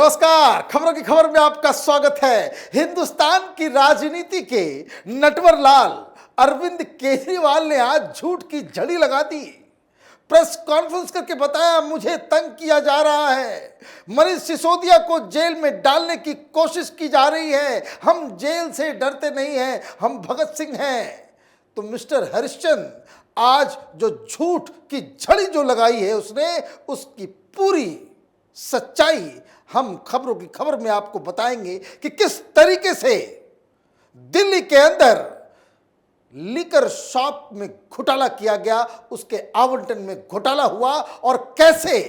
नमस्कार, खबरों की खबर में आपका स्वागत है। हिंदुस्तान की राजनीति के नटवर लाल अरविंद केजरीवाल ने आज झूठ की झड़ी लगा दी। प्रेस कॉन्फ्रेंस करके बताया, मुझे तंग किया जा रहा है, मनीष सिसोदिया को जेल में डालने की कोशिश की जा रही है, हम जेल से डरते नहीं हैं, हम भगत सिंह हैं। तो मिस्टर हरिश्चंद्र आज जो झूठ की झड़ी जो लगाई है उसने, उसकी पूरी सच्चाई हम खबरों की खबर में आपको बताएंगे कि किस तरीके से दिल्ली के अंदर लिकर शॉप में घोटाला किया गया, उसके आवंटन में घोटाला हुआ और कैसे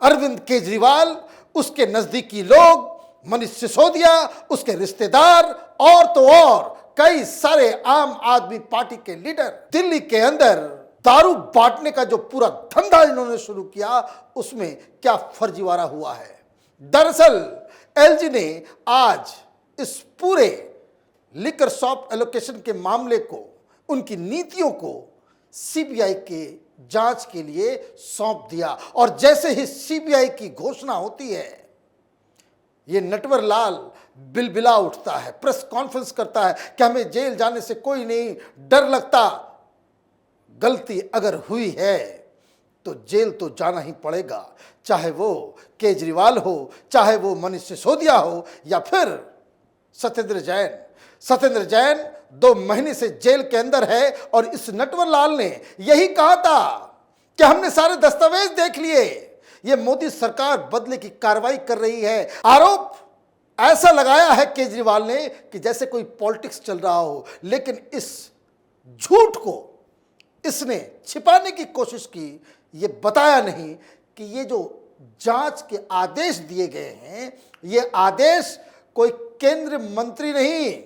अरविंद केजरीवाल, उसके नजदीकी लोग, मनीष सिसोदिया, उसके रिश्तेदार और तो और कई सारे आम आदमी पार्टी के लीडर दिल्ली के अंदर दारू बांटने का जो पूरा धंधा इन्होंने शुरू किया, उसमें क्या फर्जीवाड़ा हुआ है। दरअसल एलजी ने आज इस पूरे लिकर शॉप एलोकेशन के मामले को, उनकी नीतियों को सीबीआई के जांच के लिए सौंप दिया और जैसे ही सीबीआई की घोषणा होती है, ये नटवर लाल बिलबिला उठता है, प्रेस कॉन्फ्रेंस करता है कि हमें जेल जाने से कोई नहीं डर लगता, गलती अगर हुई है तो जेल तो जाना ही पड़ेगा, चाहे वो केजरीवाल हो, चाहे वो मनीष सिसोदिया हो या फिर सत्येंद्र जैन। सत्येंद्र जैन 2 महीने से जेल के अंदर है और इस नटवर लाल ने यही कहा था कि हमने सारे दस्तावेज देख लिए, ये मोदी सरकार बदले की कार्रवाई कर रही है। आरोप ऐसा लगाया है केजरीवाल ने कि जैसे कोई पॉलिटिक्स चल रहा हो, लेकिन इस झूठ को इसने छिपाने की कोशिश की, ये बताया नहीं कि ये जो जांच के आदेश दिए गए हैं, ये आदेश कोई केंद्र मंत्री नहीं,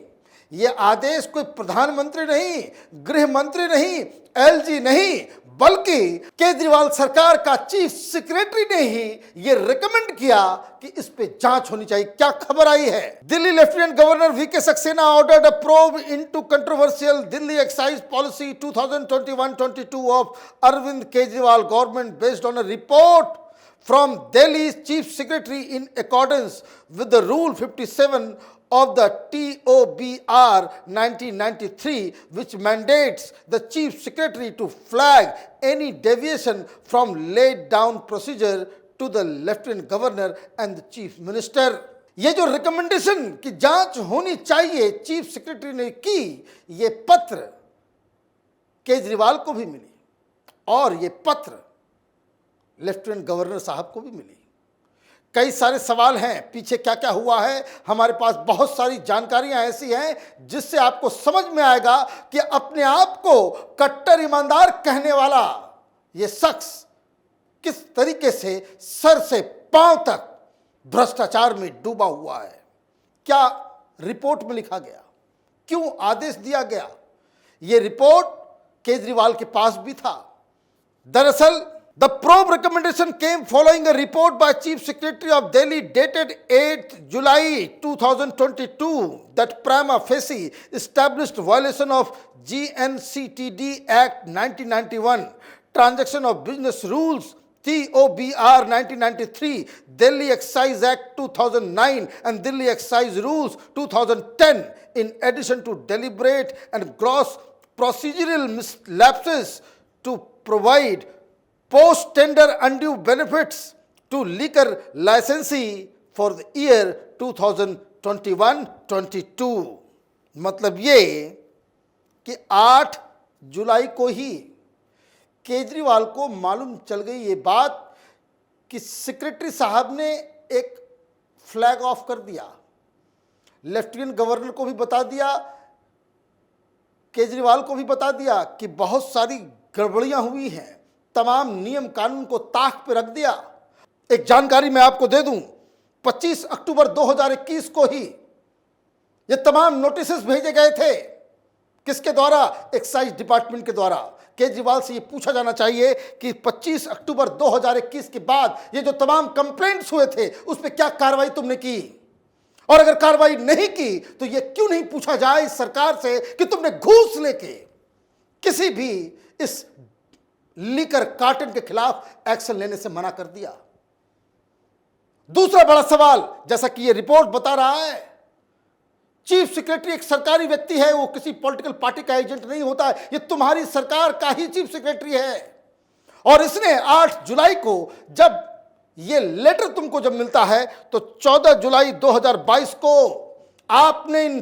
ये आदेश कोई प्रधानमंत्री नहीं, गृह मंत्री नहीं, एलजी नहीं, बल्कि केजरीवाल सरकार का चीफ सेक्रेटरी ने ही ये रिकमेंड किया कि इस पे जांच होनी चाहिए। क्या खबर आई है? Delhi lieutenant governor V K Saxena ordered a probe into controversial Delhi excise policy 2021-22 of Arvind Kejriwal government based on a report from Delhi's chief secretary in accordance with the rule 57 of the TOBR 1993, which mandates the chief secretary to flag any deviation from laid down procedure to the lieutenant governor and the chief minister. ये जो recommendation की जांच होनी चाहिए chief secretary ने की, ये पत्र केजरीवाल को भी मिली और ये पत्र लेफ्टिनेंट गवर्नर साहब को भी मिली। कई सारे सवाल हैं, पीछे क्या क्या हुआ है, हमारे पास बहुत सारी जानकारियां ऐसी हैं जिससे आपको समझ में आएगा कि अपने आप को कट्टर ईमानदार कहने वाला ये शख्स किस तरीके से सर से पांव तक भ्रष्टाचार में डूबा हुआ है। क्या रिपोर्ट में लिखा गया, क्यों आदेश दिया गया, ये रिपोर्ट केजरीवाल के पास भी था। दरअसल the probe recommendation came following a report by Chief Secretary of Delhi dated 8th July 2022 that prima facie established violation of GNCTD Act 1991, Transaction of Business Rules TOBR 1993, Delhi Excise Act 2009 and Delhi Excise Rules 2010, in addition to deliberate and gross procedural lapses to provide post-tender undue benefits to liquor licensee for the year 2021-22। मतलब ये कि 8 जुलाई को ही केजरीवाल को मालूम चल गई ये बात कि सेक्रेटरी साहब ने एक फ्लैग ऑफ कर दिया, लेफ्टिनेंट गवर्नर को भी बता दिया, केजरीवाल को भी बता दिया कि बहुत सारी गड़बड़ियां हुई हैं, तमाम नियम कानून को ताक पे रख दिया। एक जानकारी मैं आपको दे दूं, 25 अक्टूबर 2021 को ही ये तमाम नोटिस भेजे गए थे। किसके द्वारा? एक्साइज डिपार्टमेंट के द्वारा। केजरीवाल से ये पूछा जाना चाहिए कि 25 अक्टूबर 2021 के बाद ये जो तमाम कंप्लेंट्स हुए थे उस पर क्या कार्रवाई तुमने की, और अगर कार्रवाई नहीं की तो ये क्यों नहीं पूछा जाए इस सरकार से कि तुमने घूस लेके किसी भी इस लीकर कार्टन के खिलाफ एक्शन लेने से मना कर दिया। दूसरा बड़ा सवाल, जैसा कि यह रिपोर्ट बता रहा है, चीफ सेक्रेटरी एक सरकारी व्यक्ति है, वो किसी पॉलिटिकल पार्टी का एजेंट नहीं होता है, ये तुम्हारी सरकार का ही चीफ सेक्रेटरी है। और इसने 8 जुलाई को जब ये लेटर तुमको जब मिलता है तो 14 जुलाई 2022 को आपने इन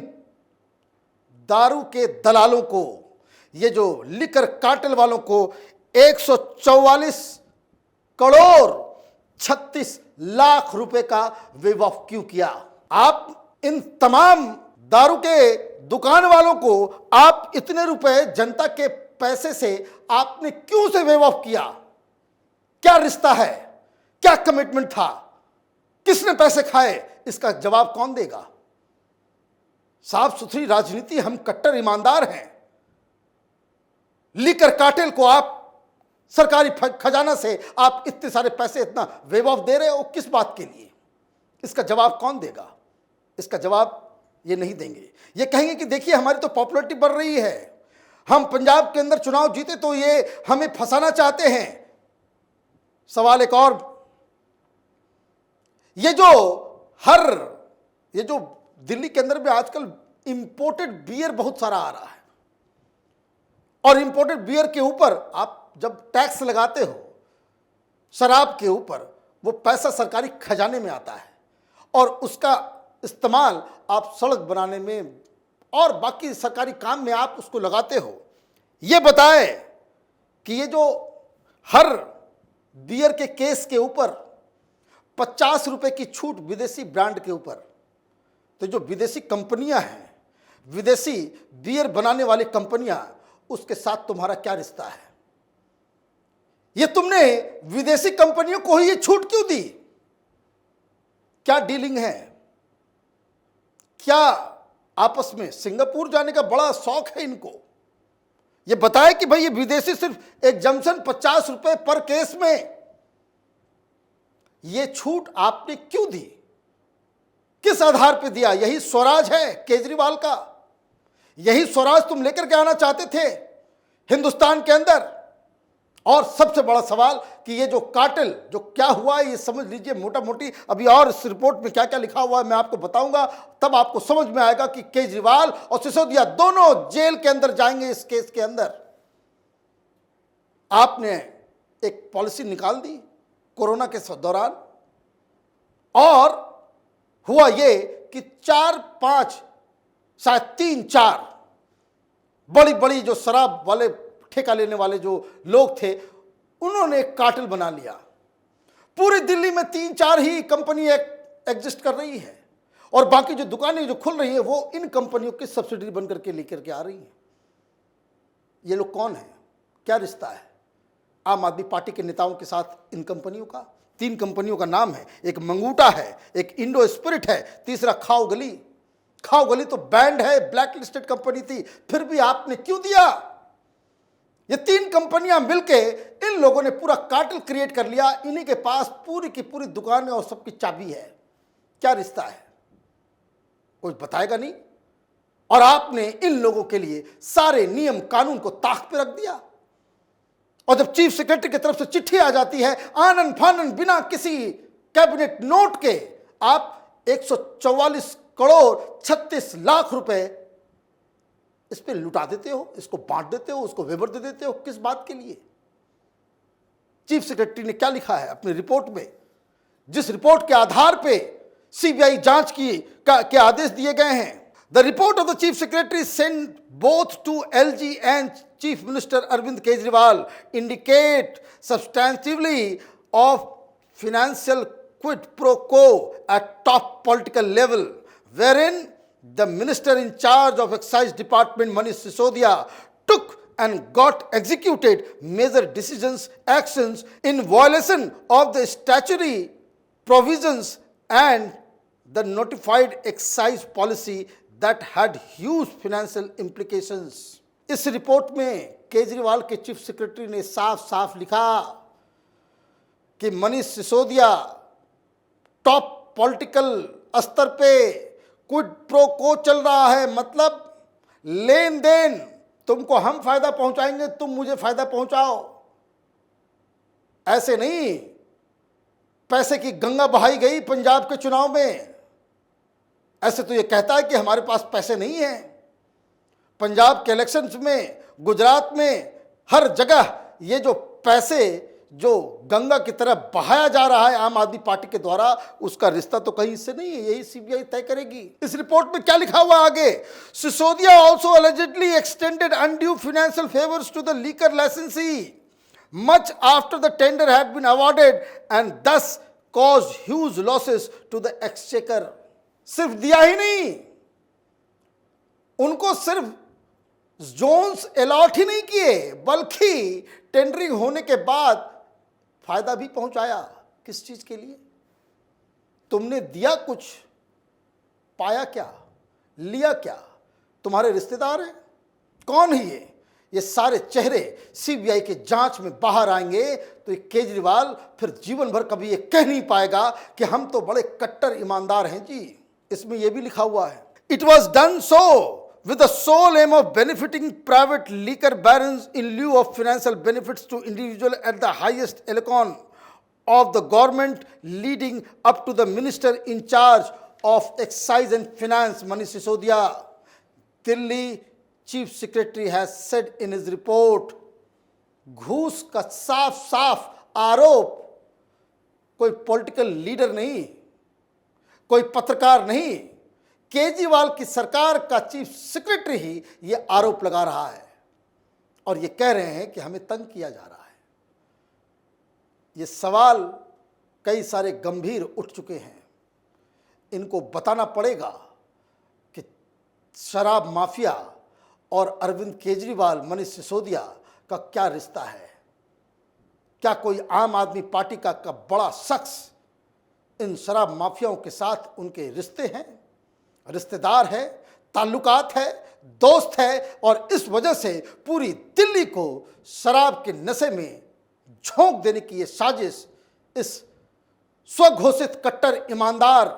दारू के दलालों को, ये जो लिकर कार्टेल वालों को 144 करोड़ 36 लाख रुपए का वेव ऑफ क्यों किया? आप इन तमाम दारू के दुकान वालों को आप इतने रुपए जनता के पैसे से आपने क्यों से वेव ऑफ किया? क्या रिश्ता है? क्या कमिटमेंट था? किसने पैसे खाए? इसका जवाब कौन देगा? साफ सुथरी राजनीति, हम कट्टर ईमानदार हैं। लिकर कार्टेल को आप सरकारी खजाना से आप इतने सारे पैसे, इतना वेव ऑफ दे रहे हो, किस बात के लिए? इसका जवाब कौन देगा? इसका जवाब ये नहीं देंगे। ये कहेंगे कि देखिए हमारी तो पॉपुलैरिटी बढ़ रही है, हम पंजाब के अंदर चुनाव जीते तो ये हमें फंसाना चाहते हैं। सवाल एक और, ये जो दिल्ली के अंदर में आजकल इंपोर्टेड बियर बहुत सारा आ रहा है, और इंपोर्टेड बियर के ऊपर आप जब टैक्स लगाते हो शराब के ऊपर, वो पैसा सरकारी खजाने में आता है और उसका इस्तेमाल आप सड़क बनाने में और बाकी सरकारी काम में आप उसको लगाते हो। ये बताए कि ये जो हर बियर के केस के ऊपर 50 रुपए की छूट विदेशी ब्रांड के ऊपर, तो जो विदेशी कंपनियां हैं, विदेशी बियर बनाने वाली कंपनियां, उसके साथ तुम्हारा क्या रिश्ता है? ये तुमने विदेशी कंपनियों को ही ये छूट क्यों दी? क्या डीलिंग है? क्या आपस में सिंगापुर जाने का बड़ा शौक है इनको? ये बताए कि भाई ये विदेशी सिर्फ एग्जम्पशन 50 रुपए पर केस में, ये छूट आपने क्यों दी? किस आधार पे दिया? यही स्वराज है केजरीवाल का? यही स्वराज तुम लेकर के आना चाहते थे हिंदुस्तान के अंदर? और सबसे बड़ा सवाल कि ये जो कार्टेल जो क्या हुआ, ये समझ लीजिए मोटा मोटी, अभी और इस रिपोर्ट में क्या क्या लिखा हुआ है मैं आपको बताऊंगा, तब आपको समझ में आएगा कि केजरीवाल और सिसोदिया दोनों जेल के अंदर जाएंगे इस केस के अंदर। आपने एक पॉलिसी निकाल दी कोरोना के दौरान, और हुआ ये कि 4-5 शायद 3-4 बड़ी बड़ी जो शराब वाले ठेका लेने वाले जो लोग थे, उन्होंने एक कार्टेल बना लिया। पूरी दिल्ली में 3-4 ही कंपनी एग्जिस्ट कर रही है, और बाकी जो दुकानें जो खुल रही है वो इन कंपनियों की सब्सिडी बनकर के लेकर के आ रही हैं। ये लोग कौन हैं? क्या रिश्ता है आम आदमी पार्टी के नेताओं के साथ इन कंपनियों का? 3 कंपनियों का नाम है, एक मंगूटा है, एक इंडो स्पिरिट है, तीसरा खाओ गली। खाओ गली तो बैंड है, ब्लैक लिस्टेड कंपनी थी, फिर भी आपने क्यों दिया? ये 3 कंपनियां मिलके इन लोगों ने पूरा कार्टेल क्रिएट कर लिया। इन्हीं के पास पूरी की पूरी दुकानें और सबकी चाबी है। क्या रिश्ता है? कुछ बताएगा नहीं। और आपने इन लोगों के लिए सारे नियम कानून को ताक पे रख दिया। और जब चीफ सेक्रेटरी की तरफ से चिट्ठी आ जाती है, आनन फानन बिना किसी कैबिनेट नोट के आप 144 करोड़ 36 लाख रुपए इस पे लुटा देते हो, इसको बांट देते हो, उसको वेवर दे देते हो। किस बात के लिए? चीफ सेक्रेटरी ने क्या लिखा है अपनी रिपोर्ट में, जिस रिपोर्ट के आधार पे सीबीआई जांच के आदेश दिए गए हैं? The report of the chief secretary send both to LG and chief minister Arvind Kejriwal indicate substantively of financial quid pro quo at top political level, wherein the minister in charge of Excise Department, Manish Sisodia, took and got executed major decisions, actions in violation of the statutory provisions and the notified excise policy that had huge financial implications. इस report में केजरीवाल के chief secretary ने साफ साफ लिखा कि Manish Sisodia top political स्तर पे क्विड प्रो को चल रहा है, मतलब लेन देन, तुमको हम फायदा पहुंचाएंगे, तुम मुझे फायदा पहुंचाओ। ऐसे नहीं पैसे की गंगा बहाई गई पंजाब के चुनाव में। ऐसे तो ये कहता है कि हमारे पास पैसे नहीं है। पंजाब के इलेक्शंस में, गुजरात में, हर जगह ये जो पैसे जो गंगा की तरफ बहाया जा रहा है आम आदमी पार्टी के द्वारा, उसका रिश्ता तो कहीं से नहीं है। यही सीबीआई तय करेगी। इस रिपोर्ट में क्या लिखा हुआ आगे? Sisodia also allegedly extended undue financial favors to the liquor licensee much after the tender had been awarded and thus caused huge losses to the exchequer। सिर्फ दिया ही नहीं, उनको सिर्फ जोन्स अलॉट ही नहीं किए, बल्कि टेंडरिंग होने के बाद फायदा भी पहुंचाया। किस चीज के लिए? तुमने दिया कुछ, पाया क्या, लिया क्या? तुम्हारे रिश्तेदार हैं? कौन है ये? ये सारे चेहरे सीबीआई के जांच में बाहर आएंगे तो ये केजरीवाल फिर जीवन भर कभी ये कह नहीं पाएगा कि हम तो बड़े कट्टर ईमानदार हैं जी। इसमें यह भी लिखा हुआ है, it was done so with the sole aim of benefiting private liquor barons in lieu of financial benefits to individual at the highest echelon of the government, leading up to the minister in charge of excise and finance, Manish Sisodia. Delhi chief secretary has said in his report, घूस का साफ साफ आरोप कोई political leader नहीं, कोई पत्रकार नहीं, केजरीवाल की सरकार का चीफ सेक्रेटरी ही ये आरोप लगा रहा है और ये कह रहे हैं कि हमें तंग किया जा रहा है। ये सवाल कई सारे गंभीर उठ चुके हैं। इनको बताना पड़ेगा कि शराब माफिया और अरविंद केजरीवाल, मनीष सिसोदिया का क्या रिश्ता है। क्या कोई आम आदमी पार्टी का बड़ा शख्स इन शराब माफियाओं के साथ उनके रिश्ते हैं, रिश्तेदार है, ताल्लुकात है, दोस्त है और इस वजह से पूरी दिल्ली को शराब के नशे में झोंक देने की ये साजिश इस स्वघोषित कट्टर ईमानदार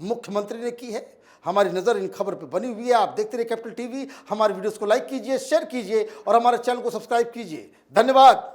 मुख्यमंत्री ने की है। हमारी नज़र इन खबर पे बनी हुई है। आप देखते रहिए कैपिटल टीवी। हमारे वीडियोस को लाइक कीजिए, शेयर कीजिए और हमारे चैनल को सब्सक्राइब कीजिए। धन्यवाद।